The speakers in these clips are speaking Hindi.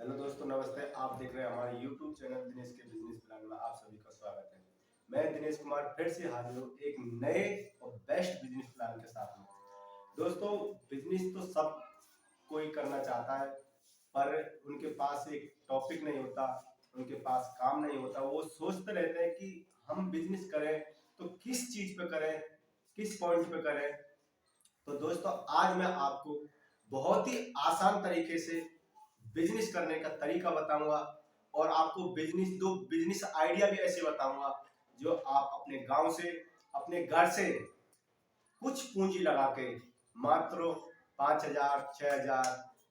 हेलो दोस्तों, नमस्ते। आप देख रहे हैं हमारे YouTube चैनल दिनेश के बिजनेस प्लान में। आप सभी का स्वागत है। मैं दिनेश कुमार फिर से हाजिर हूँ एक नए और बेस्ट बिजनेस प्लान के साथ में। दोस्तों, बिजनेस तो सब कोई करना चाहता है, पर उनके पास एक टॉपिक नहीं होता, उनके पास काम नहीं होता। वो सोचते रहते हैं कि हम बिजनेस करें तो किस चीज पे करें, किस पॉइंट पे करें। तो दोस्तों, आज मैं आपको बहुत ही आसान तरीके से बिजनेस करने का तरीका बताऊंगा और आपको बिजनेस आइडिया भी ऐसे बताऊंगा जो आप अपने गांव से, अपने घर से कुछ पूंजी लगा के मात्र 5,000, 6,000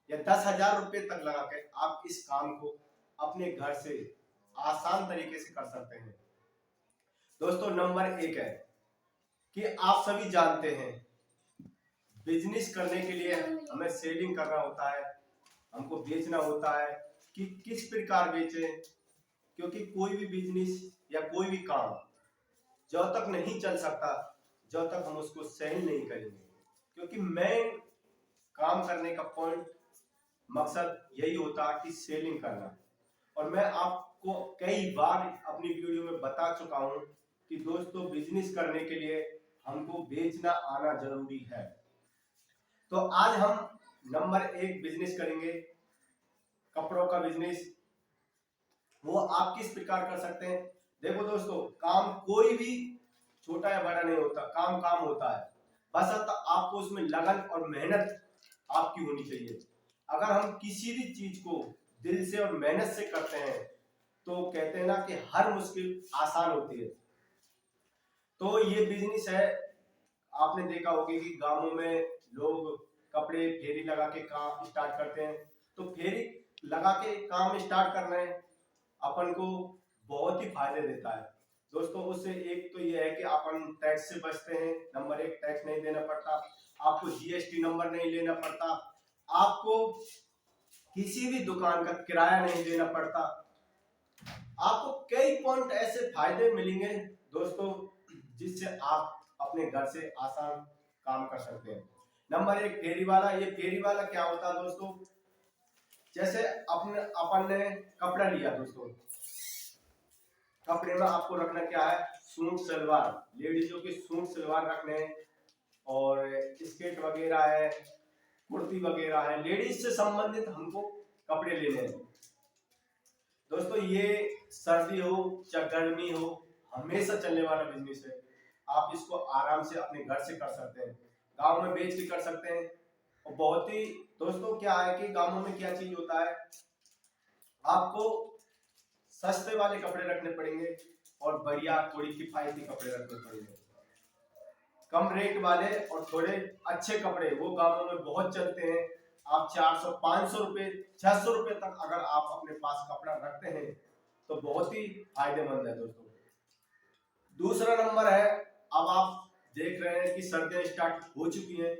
या 10,000 रुपए तक लगा के आप इस काम को अपने घर से आसान तरीके से कर सकते हैं। दोस्तों, नंबर एक है कि आप सभी जानते हैं बिजनेस करने के लिए हमें सेलिंग करना होता है, हमको बेचना होता है कि किस प्रकार बेचें। क्योंकि कोई भी बिजनेस या कोई भी काम जब तक नहीं चल सकता जब तक हम उसको सेल नहीं करेंगे। क्योंकि मेन काम करने का पॉइंट, मकसद यही होता है कि सेलिंग करना। और मैं आपको कई बार अपनी वीडियो में बता चुका हूं कि दोस्तों, बिजनेस करने के लिए हमको बेचना आना जरूरी है। तो आज हम नंबर एक बिजनेस करेंगे, कपड़ों का बिजनेस। वो आप किस प्रकार कर सकते हैं। देखो दोस्तों, काम कोई भी छोटा या बड़ा नहीं होता, काम काम होता है। बस आपको उसमें लगन और मेहनत आपकी होनी चाहिए। अगर हम किसी भी चीज को दिल से और मेहनत से करते हैं तो कहते हैं ना कि हर मुश्किल आसान होती है। तो ये बिजनेस है। आपने देखा होगा कि गांवों में लोग कपड़े फेरी लगा के काम स्टार्ट करते हैं। तो फेरी लगा के काम स्टार्ट करना है अपन को बहुत ही फायदे देता है। दोस्तों, उससे एक तो ये है कि अपन टैक्स से बचते हैं। नंबर एक, टैक्स नहीं देना पड़ता, आपको जीएसटी नंबर नहीं लेना पड़ता, आपको किसी भी दुकान का किराया नहीं देना पड़ता। आपको कई पॉइंट ऐसे फायदे मिलेंगे दोस्तों, जिससे आप अपने घर से आसान काम कर सकते हैं। नंबर एक, फेरी वाला। ये फेरी वाला क्या होता है दोस्तों, जैसे अपन ने कपड़ा लिया दोस्तों, कपड़े में आपको रखना क्या है, सूट सलवार। लेडीजों के सूट सलवार रखने हैं और स्कर्ट वगैरह है, कुर्ती वगैरह है, लेडीज से संबंधित हमको कपड़े लेने हैं। दोस्तों, ये सर्दी हो चाहे गर्मी हो, हमेशा चलने वाला बिजनेस है। आप इसको आराम से अपने घर से कर सकते हैं, गांव में बेच के कर सकते हैं। और बहुत ही दोस्तों, क्या है कि गांवों में क्या चीज होता है, आपको सस्ते वाले कपड़े रखने पड़ेंगे और बढ़िया थोड़ी किफायती कपड़े रखने पड़ेंगे। कम रेट वाले और थोड़े अच्छे कपड़े वो गांवों में बहुत चलते हैं। आप 400, 500 रुपए, 600 रुपए तक अगर आप अपने पास कपड़ा रखते हैं तो बहुत ही फायदेमंद है दोस्तों। दूसरा नंबर है, अब आप देख रहे हैं कि सर्दियां स्टार्ट हो चुकी हैं,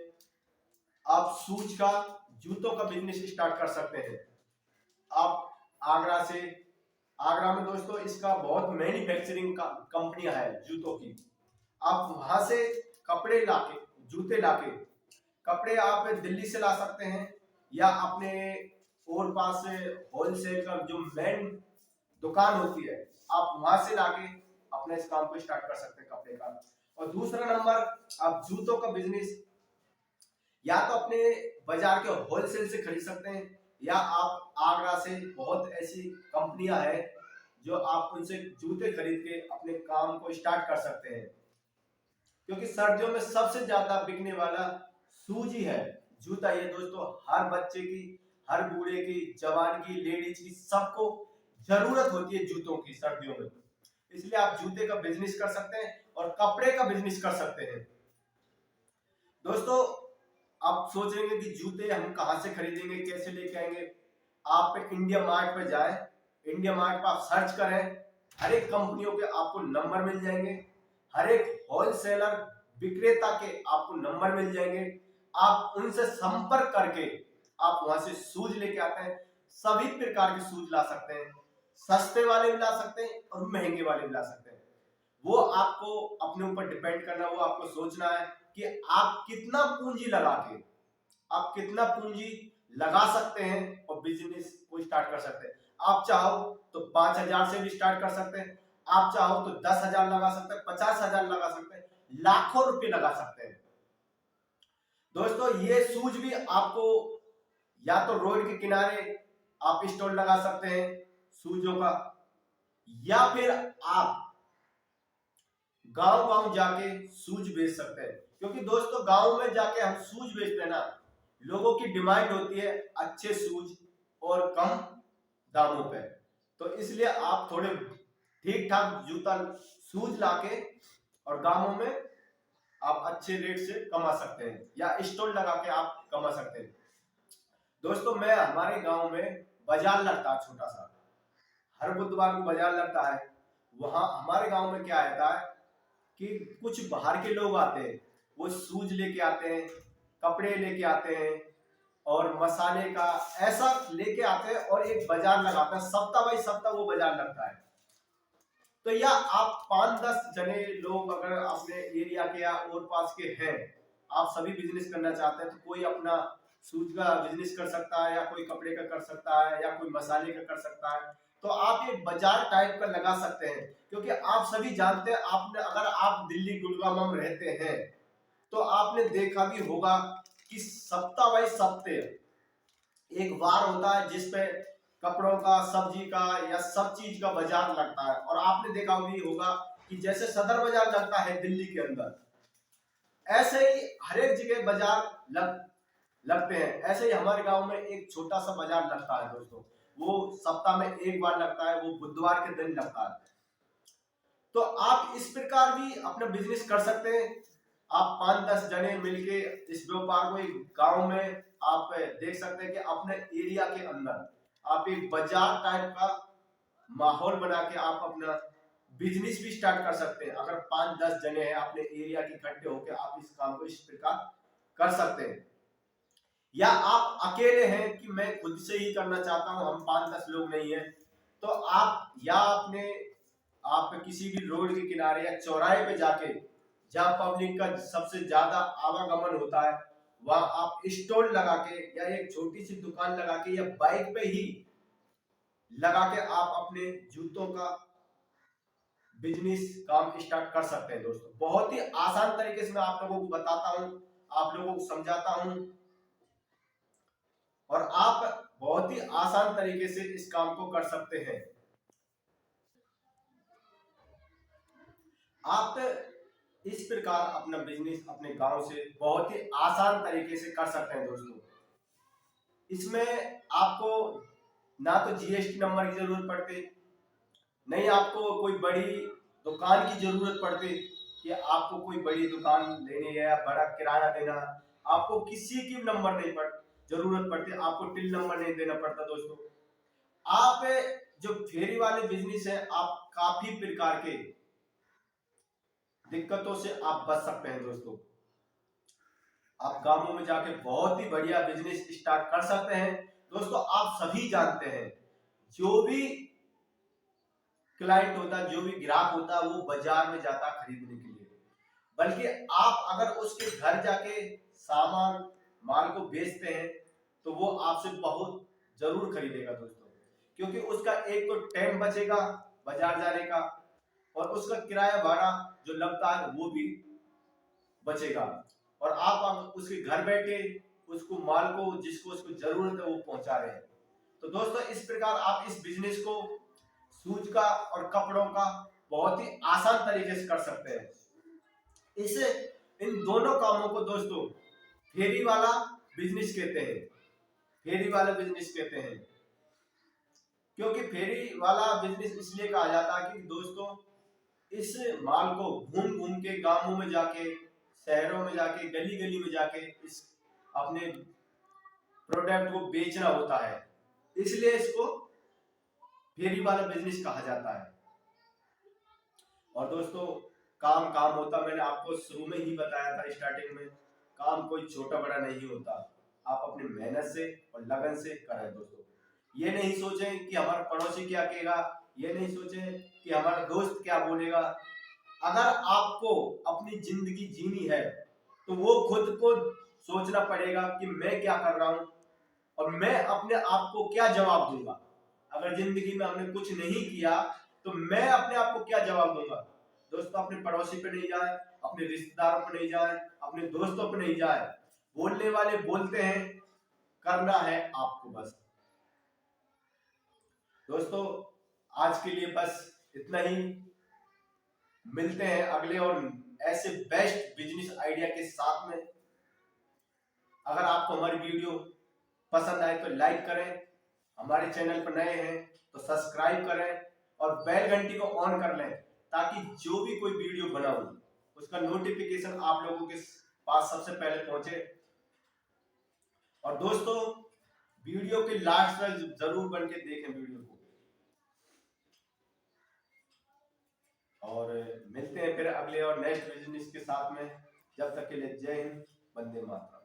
आप शूज का, जूतों का बिजनेस स्टार्ट कर सकते हैं। आप आगरा से, आगरा में दोस्तों इसका बहुत मैन्युफैक्चरिंग का कंपनियां है जूतों की। आप वहां से कपड़े लाके, जूते लाके, कपड़े आप दिल्ली से ला सकते हैं या अपने और पास से होलसेल का जो मेन दुकान होती है, आप वहां से लाके अपने इस काम को स्टार्ट कर सकते हैं कपड़े का। और दूसरा नंबर, आप जूतों का बिजनेस या तो अपने बाजार के होलसेल से खरीद सकते हैं या आप आगरा से बहुत ऐसी कंपनियां हैं जो आप उनसे जूते खरीद के अपने काम को स्टार्ट कर सकते हैं। क्योंकि सर्दियों में सबसे ज्यादा बिकने वाला शूज ही है, जूता। ये दोस्तों हर बच्चे की, हर बूढ़े की, जवान की, लेडीज की, सबको जरूरत होती है जूतों की सर्दियों में। इसलिए आप जूते का बिजनेस कर सकते हैं और कपड़े का बिजनेस कर सकते हैं। दोस्तों, आप सोच रहे हैं कि जूते हम कहां से खरीदेंगे, कैसे लेके आएंगे। आप इंडिया मार्ट पे जाएं, इंडिया मार्ट पर आप सर्च करें, हर एक कंपनियों के आपको नंबर मिल जाएंगे, हर एक होलसेलर विक्रेता के आपको नंबर मिल जाएंगे। आप उनसे संपर्क करके आप वहां से शूज लेके आते हैं। सभी प्रकार के शूज ला सकते हैं, सस्ते वाले भी ला सकते हैं और महंगे वाले भी ला सकते हैं। वो आपको अपने ऊपर डिपेंड करना, वो आपको सोचना है कि आप कितना पूंजी लगा के, आप कितना पूंजी लगा सकते हैं और बिजनेस को स्टार्ट कर सकते हैं। आप चाहो तो 5,000 से भी स्टार्ट कर सकते हैं, आप चाहो तो 10,000 लगा सकते हैं, 50,000 लगा सकते हैं, लाखों रुपए लगा सकते हैं। दोस्तों ये शूज भी आपको या तो रोड के किनारे आप स्टॉल लगा सकते हैं शूजों का, या फिर आप गांव गांव जाके शूज बेच सकते हैं। क्योंकि दोस्तों गांव में जाके हम शूज बेचते हैं ना, लोगों की डिमांड होती है अच्छे शूज और कम दामों पे। तो इसलिए आप थोड़े ठीक ठाक जूता शूज लाके और गांवों में आप अच्छे रेट से कमा सकते हैं, या स्टॉल लगा के आप कमा सकते हैं। दोस्तों मैं हमारे गांव में बाजार लगता है छोटा सा, हर बुधवार को बाजार लगता है। वहां हमारे गांव में क्या रहता है कि कुछ बाहर के लोग आते हैं, वो शूज लेके आते हैं, कपड़े लेके आते हैं और मसाले का ऐसा लेके आते हैं और एक बाजार लगाते हैं, सप्ताह बाई सप्ताह वो बाजार लगता है। तो या आप 5-10 जने लोग अगर अपने एरिया के या और पास के हैं, आप सभी बिजनेस करना चाहते हैं, तो कोई अपना शूज का बिजनेस कर सकता है, या कोई कपड़े का कर सकता है, या कोई मसाले का कर सकता है। तो आप ये बाजार टाइप का लगा सकते हैं। क्योंकि आप सभी जानते हैं, आपने अगर आप दिल्ली गुड़गांव में रहते हैं तो आपने देखा भी होगा कि सप्ताह बाई सप्ते एक वार होता है जिसपे कपड़ों का, सब्जी का या सब चीज का बाजार लगता है। और आपने देखा भी होगा कि जैसे सदर बाजार लगता है दिल्ली के अंदर, ऐसे ही हर एक जगह बाजार लगते हैं। ऐसे ही हमारे गांव में एक छोटा सा बाजार लगता है दोस्तों, वो सप्ताह में एक बार लगता है, वो बुधवार के दिन लगता है। तो आप इस प्रकार भी अपना बिजनेस कर सकते हैं। आप 5-10 जने मिलके इस व्यापार को एक गांव में आप देख सकते हैं कि अपने एरिया के अंदर आप एक बाजार टाइप का माहौल बना के आप अपना बिजनेस भी स्टार्ट कर सकते हैं। अगर 5-10 जने हैं अपने एरिया के इकट्ठे होकर, आप इस काम को इस प्रकार कर सकते हैं। या आप अकेले हैं कि मैं खुद से ही करना चाहता हूं, हम 5-10 लोग नहीं है, तो आप या अपने आप किसी भी रोड के किनारे या चौराहे पे जाके, जहां पब्लिक का सबसे ज्यादा आवागमन होता है, वहां आप स्टॉल लगा के या एक छोटी सी दुकान लगा के या बाइक पे ही लगा के आप अपने जूतों का बिजनेस काम स्टार्ट कर सकते हैं। दोस्तों बहुत ही आसान तरीके से मैं आप लोगों को बताता हूं, आप लोगों को समझाता हूं, और आप बहुत ही आसान तरीके से इस काम को कर सकते हैं। आप इस प्रकार अपना बिजनेस अपने गांव से बहुत ही आसान तरीके से कर सकते हैं। दोस्तों इसमें आपको ना तो जीएसटी नंबर की जरूरत पड़ती, नहीं आपको कोई बड़ी दुकान की जरूरत पड़ती कि आपको कोई बड़ी दुकान लेनी है या बड़ा किराया देना, आपको किसी की नंबर नहीं जरूरत पड़ती, आपको टिल नंबर नहीं देना पड़ता। दोस्तों आप जो फेरी वाले बिजनेस है, आप काफी प्रकार के दिक्कतों से आप बच सकते हैं। दोस्तों आप गांवों में जाके बहुत ही बढ़िया बिजनेस स्टार्ट कर सकते हैं। दोस्तों आप सभी जानते हैं, जो भी क्लाइंट होता है, जो भी ग्राहक होता है, वो बाजार में जाता खरीदने के लिए, बल्कि आप अगर उसके घर जाके सामान माल को बेचते हैं तो वो आपसे बहुत जरूर खरीदेगा। दोस्तों क्योंकि उसका एक तो टाइम बचेगा बाजार जाने का, और उसका किराया भाड़ा जो लगता है वो भी बचेगा, और आप उसके घर बैठे उसको माल को जिसको उसको जरूरत है वो पहुंचा रहे हैं। तो दोस्तों इस प्रकार आप इस बिजनेस को शूज का और कपड़ों का बहुत ही आसान तरीके से कर सकते हैं। इसे इन दोनों कामों को दोस्तों फेरी वाला बिजनेस कहते हैं, फेरी वाला बिजनेस कहते हैं। क्योंकि फेरी वाला बिजनेस इसलिए कहा जाता है कि दोस्तों इस माल को घूम घूम के गांवों में जाके, शहरों में जाके, गली गली में जाके इस अपने प्रोडक्ट को बेचना होता है, इसलिए इसको फेरी वाला बिजनेस कहा जाता है। और दोस्तों काम काम होता, मैंने आपको शुरू में ही बताया था स्टार्टिंग में, काम कोई छोटा बड़ा नहीं होता, आप अपनी मेहनत से और लगन से करें। दोस्तों ये नहीं सोचें कि हमारा पड़ोसी क्या कहेगा, ये नहीं सोचें कि हमारा दोस्त क्या बोलेगा। अगर आपको अपनी जिंदगी जीनी है तो वो खुद को सोचना पड़ेगा कि मैं क्या कर रहा हूं, और मैं अपने आप को क्या जवाब दूंगा? अगर जिंदगी में हमने कुछ नहीं किया तो मैं अपने आप को क्या जवाब दूंगा? दोस्तों, अपने पड़ोसी पे नहीं जाए, अपने रिश्तेदारों पे नहीं जाए, अपने दोस्तों पे नहीं जाए। बोलने वाले बोलते हैं, करना है आपको बस। दोस्तों, आज के लिए बस इतना ही। मिलते हैं अगले और ऐसे बेस्ट बिजनेस आइडिया के साथ में। अगर आपको हमारी वीडियो पसंद आए तो लाइक करें, हमारे चैनल पर नए हैं तो सब्सक्राइब करें और बेल घंटी को ऑन कर लें, ताकि जो भी कोई वीडियो बनाऊं उसका नोटिफिकेशन आप लोगों के पास सबसे पहले पहुंचे। और दोस्तों, वीडियो के लास्ट तक जरूर बन के देखें वीडियो को। और मिलते हैं फिर अगले और नेक्स्ट बिजनेस के साथ में। जब तक के लिए जय हिंद, वंदे मातरम।